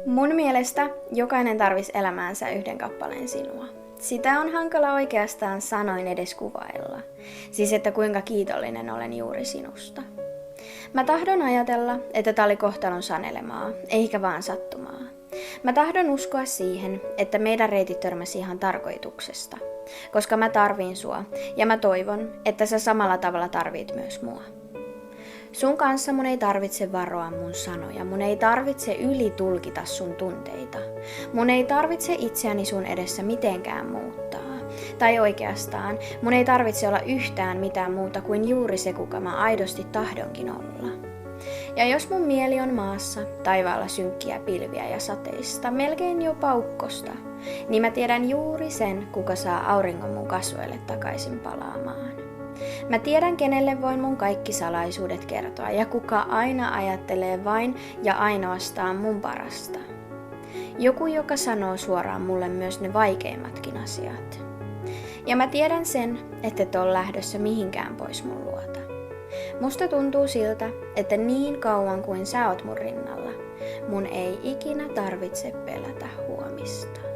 Mun mielestä jokainen tarvisi elämäänsä yhden kappaleen sinua. Sitä on hankala oikeastaan sanoin edes kuvailla. Siis että kuinka kiitollinen olen juuri sinusta. Mä tahdon ajatella, että tää oli kohtalon sanelemaa, eikä vaan sattumaa. Mä tahdon uskoa siihen, että meidän reitit törmäsi ihan tarkoituksesta. Koska mä tarviin sua, ja mä toivon, että sä samalla tavalla tarvit myös mua. Sun kanssa mun ei tarvitse varoa mun sanoja, mun ei tarvitse ylitulkita sun tunteita. Mun ei tarvitse itseäni sun edessä mitenkään muuttaa. Tai oikeastaan, mun ei tarvitse olla yhtään mitään muuta kuin juuri se, kuka mä aidosti tahdonkin olla. Ja jos mun mieli on maassa, taivaalla synkkiä pilviä ja sateista, melkein jopa ukkosta, niin mä tiedän juuri sen, kuka saa auringon mun kasvoille takaisin palaamaan. Mä tiedän, kenelle voin mun kaikki salaisuudet kertoa ja kuka aina ajattelee vain ja ainoastaan mun parasta. Joku, joka sanoo suoraan mulle myös ne vaikeimmatkin asiat. Ja mä tiedän sen, että et ole lähdössä mihinkään pois mun luota. Musta tuntuu siltä, että niin kauan kuin sä oot mun rinnalla, mun ei ikinä tarvitse pelätä huomista.